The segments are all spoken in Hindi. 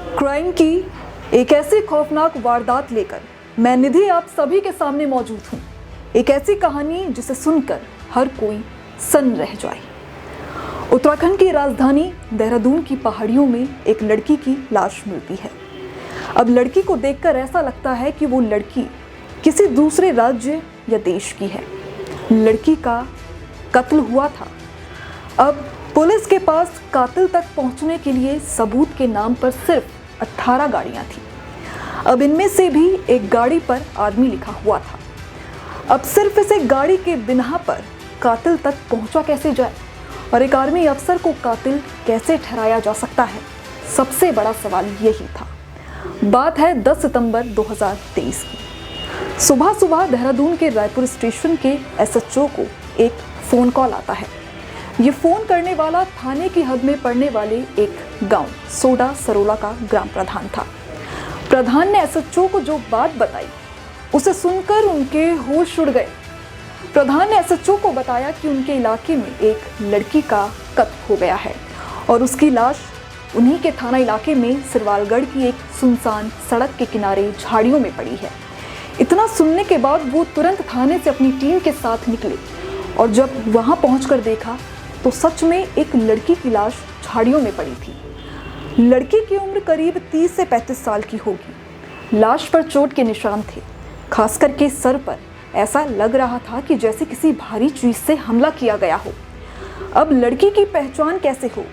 क्राइम की एक ऐसी खौफनाक वारदात लेकर मैं निधि आप सभी के सामने मौजूद हूँ। एक ऐसी कहानी जिसे सुनकर हर कोई सन्न रह जाए। उत्तराखंड की राजधानी देहरादून की पहाड़ियों में एक लड़की की लाश मिलती है। अब लड़की को देखकर ऐसा लगता है कि वो लड़की किसी दूसरे राज्य या देश की है। लड़की का कत्ल हुआ था। अब पुलिस के पास कातिल तक पहुंचने के लिए सबूत के नाम पर सिर्फ 18 गाड़ियां थी। अब इनमें से भी एक गाड़ी पर आदमी लिखा हुआ था। अब सिर्फ इस एक गाड़ी के बिना पर कातिल तक पहुंचा कैसे जाए और एक आर्मी अफसर को कातिल कैसे ठहराया जा सकता है? सबसे बड़ा सवाल यही था। बात है 10 सितंबर 2023 की। सुबह सुबह देहरादून के रायपुर स्टेशन के एसएचओ को एक फ़ोन कॉल आता है। ये फ़ोन करने वाला थाने की हद में पड़ने वाले एक गांव सोडा सरोला का ग्राम प्रधान था। प्रधान ने एसएचओ को जो बात बताई उसे सुनकर उनके होश उड़ गए। प्रधान ने एसएचओ को बताया कि उनके इलाके में एक लड़की का कत्ल हो गया है और उसकी लाश उन्हीं के थाना इलाके में सिरवालगढ़ की एक सुनसान सड़क के किनारे झाड़ियों में पड़ी है। इतना सुनने के बाद वो तुरंत थाने से अपनी टीम के साथ निकले और जब वहां पहुंचकर देखा तो सच में एक लड़की की लाश झाड़ियों में पड़ी थी। लड़की की उम्र करीब 30 से 35 साल की होगी। लाश पर चोट के निशान थे, खास करके सर पर। ऐसा लग रहा था कि जैसे किसी भारी चीज से हमला किया गया हो। अब लड़की की पहचान कैसे हो?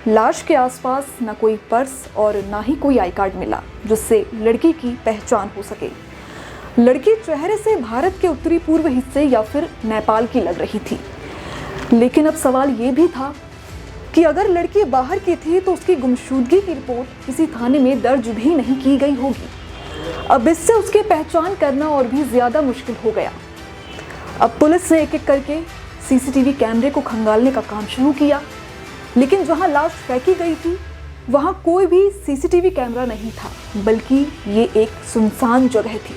लाश के आसपास न कोई पर्स और ना ही कोई आई कार्ड मिला जिससे लड़की की पहचान हो सके। लड़की चेहरे से भारत के उत्तरी पूर्व हिस्से या फिर नेपाल की लग रही थी। लेकिन अब सवाल ये भी था कि अगर लड़की बाहर की थी तो उसकी गुमशुदगी की रिपोर्ट किसी थाने में दर्ज भी नहीं की गई होगी। अब इससे उसकी पहचान करना और भी ज्यादा मुश्किल हो गया। अब पुलिस ने एक एक करके सीसीटीवी कैमरे को खंगालने का काम शुरू किया, लेकिन जहां लाश फेंकी गई थी वहां कोई भी सीसीटीवी कैमरा नहीं था, बल्कि ये एक सुनसान जगह थी।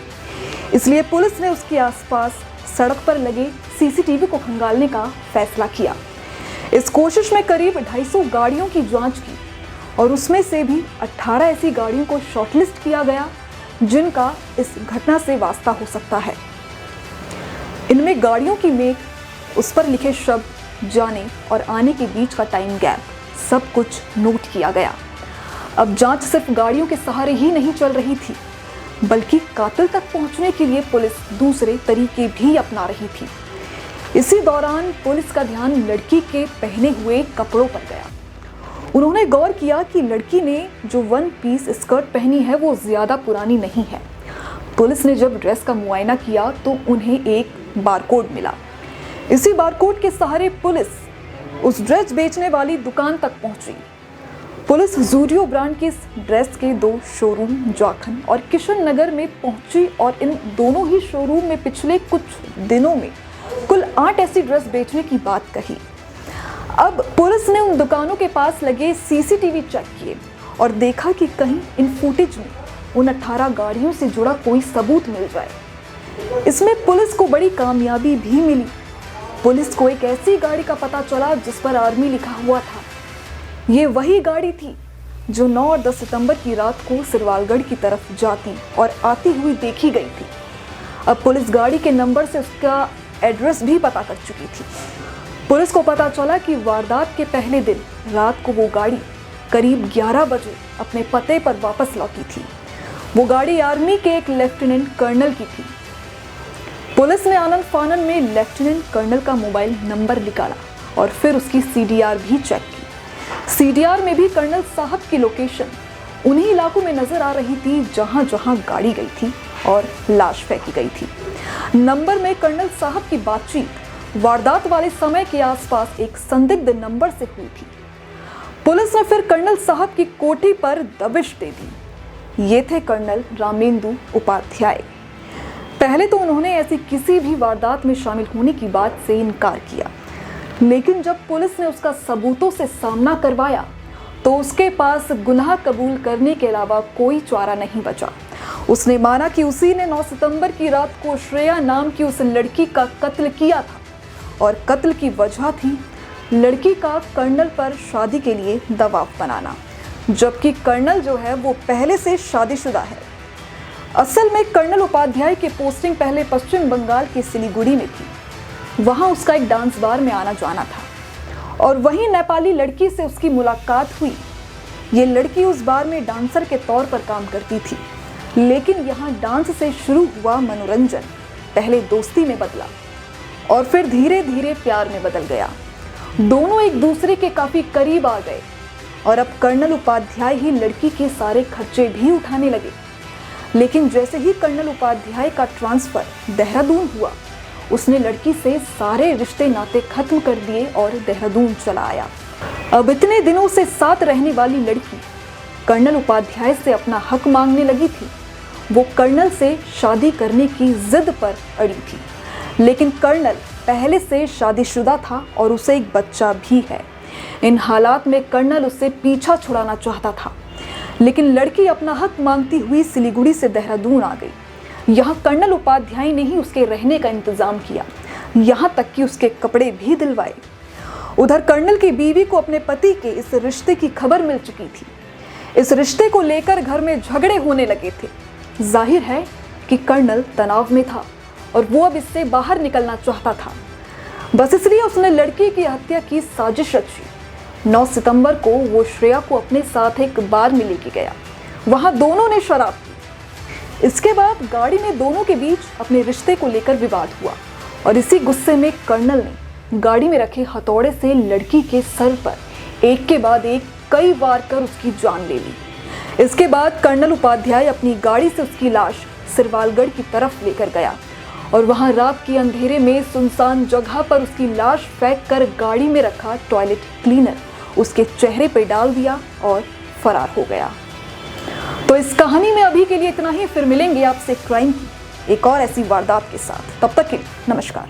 इसलिए पुलिस ने उसके आसपास सड़क पर लगे सीसीटीवी को खंगालने का फैसला किया। इस कोशिश में करीब 250 गाड़ियों की जांच की और उसमें से भी 18 ऐसी गाड़ियों को शॉर्टलिस्ट किया गया जिनका इस घटना से वास्ता हो सकता है। इनमें गाड़ियों की मेक, उस पर लिखे शब्द, जाने और आने के बीच का टाइम गैप, सब कुछ नोट किया गया। अब जांच सिर्फ गाड़ियों के सहारे ही नहीं चल रही थी, बल्कि कातिल तक पहुंचने के लिए पुलिस दूसरे तरीके भी अपना रही थी। इसी दौरान पुलिस का ध्यान लड़की के पहने हुए कपड़ों पर गया। उन्होंने गौर किया कि लड़की ने जो 1 पीस स्कर्ट पहनी है वो ज्यादा पुरानी नहीं है। पुलिस ने जब ड्रेस का मुआयना किया तो उन्हें एक बारकोड मिला। इसी बारकोड के सहारे पुलिस उस ड्रेस बेचने वाली दुकान तक पहुंची। पुलिस जूडियो ब्रांड की इस ड्रेस के 2 शोरूम जाखन और किशन नगर में पहुंची और इन दोनों ही शोरूम में पिछले कुछ दिनों में कुल 8 ऐसी ड्रेस बेचने की बात कही। अब पुलिस ने उन दुकानों के पास लगे सीसीटीवी चेक किए और देखा कि कहीं इन फुटेज में उन 18 गाड़ियों से जुड़ा कोई सबूत मिल जाए। इसमें पुलिस को बड़ी कामयाबी भी मिली। पुलिस को एक ऐसी गाड़ी का पता चला जिस पर आर्मी लिखा हुआ था। ये वही गाड़ी थी जो 9 और 10 सितंबर की रात को सिरवालगढ़ की तरफ जाती और आती हुई देखी गई थी। अब पुलिस गाड़ी के नंबर से उसका एड्रेस भी पता कर चुकी थी। पुलिस को पता चला कि वारदात के पहले दिन रात को वो गाड़ी करीब 11 बजे अपने पते पर वापस लौटी थी। वो गाड़ी आर्मी के एक लेफ्टिनेंट कर्नल की थी। पुलिस ने आनंद फानन में लेफ्टिनेंट कर्नल का मोबाइल नंबर निकाला और फिर उसकी सीडीआर भी चेक की। सीडीआर में भी कर्नल साहब की लोकेशन उन्हीं इलाकों में नजर आ रही थी जहां जहां गाड़ी गई थी और लाश फेंकी गई थी। नंबर में कर्नल साहब की बातचीत वारदात वाले समय के आसपास एक संदिग्ध नंबर से हुई थी। पुलिस ने फिर कर्नल साहब की कोठी पर दबिश दे दी। ये थे कर्नल रामेंदु उपाध्याय। पहले तो उन्होंने ऐसी किसी भी वारदात में शामिल होने की बात से इनकार किया, लेकिन जब पुलिस ने उसका सबूतों से सामना करवाया तो उसके पास गुनाह कबूल करने के अलावा कोई चारा नहीं बचा। उसने माना कि उसी ने 9 सितंबर की रात को श्रेया नाम की उस लड़की का कत्ल किया था और कत्ल की वजह थी लड़की का कर्नल पर शादी के लिए दबाव बनाना। जबकि कर्नल जो है वो पहले से शादीशुदा है। असल में कर्नल उपाध्याय की पोस्टिंग पहले पश्चिम बंगाल के सिलीगुड़ी में थी। वहां उसका एक डांस बार में आना जाना था और वहीं नेपाली लड़की से उसकी मुलाकात हुई। ये लड़की उस बार में डांसर के तौर पर काम करती थी, लेकिन यहाँ डांस से शुरू हुआ मनोरंजन पहले दोस्ती में बदला और फिर धीरे धीरे प्यार में बदल गया। दोनों एक दूसरे के काफी करीब आ गए और अब कर्नल उपाध्याय ही लड़की के सारे खर्चे भी उठाने लगे। लेकिन जैसे ही कर्नल उपाध्याय का ट्रांसफर देहरादून हुआ, उसने लड़की से सारे रिश्ते नाते खत्म कर दिए और देहरादून चला आया। अब इतने दिनों से साथ रहने वाली लड़की कर्नल उपाध्याय से हक मांगने लगी थी। वो कर्नल से शादी करने की जिद पर अड़ी थी, लेकिन कर्नल पहले से शादीशुदा था और उसे एक बच्चा भी है। इन हालात में कर्नल उससे पीछा छुड़ाना चाहता था, लेकिन लड़की अपना हक मांगती हुई सिलीगुड़ी से देहरादून आ गई। यहाँ कर्नल उपाध्याय ने ही उसके रहने का इंतजाम किया, यहाँ तक कि उसके कपड़े भी दिलवाए। उधर कर्नल की बीवी को अपने पति के इस रिश्ते की खबर मिल चुकी थी। इस रिश्ते को लेकर घर में झगड़े होने लगे थे। जाहिर है कि कर्नल तनाव में था और वो अब इससे बाहर निकलना चाहता था। बस इसलिए उसने लड़की की हत्या की साजिश रची। 9 सितंबर को वो श्रेया को अपने साथ एक बार में लेके गया। वहां दोनों ने शराब पी। इसके बाद गाड़ी में दोनों के बीच अपने रिश्ते को लेकर विवाद हुआ और इसी गुस्से में कर्नल ने गाड़ी में रखे हथौड़े से लड़की के सर पर एक के बाद एक कई वार कर उसकी जान ले ली। इसके बाद कर्नल उपाध्याय अपनी गाड़ी से उसकी लाश सिरवालगढ़ की तरफ लेकर गया और वहां रात के अंधेरे में सुनसान जगह पर उसकी लाश फेंक कर गाड़ी में रखा टॉयलेट क्लीनर उसके चेहरे पर डाल दिया और फरार हो गया। तो इस कहानी में अभी के लिए इतना ही। फिर मिलेंगे आपसे क्राइम की एक और ऐसी वारदात के साथ। तब तक के लिए नमस्कार।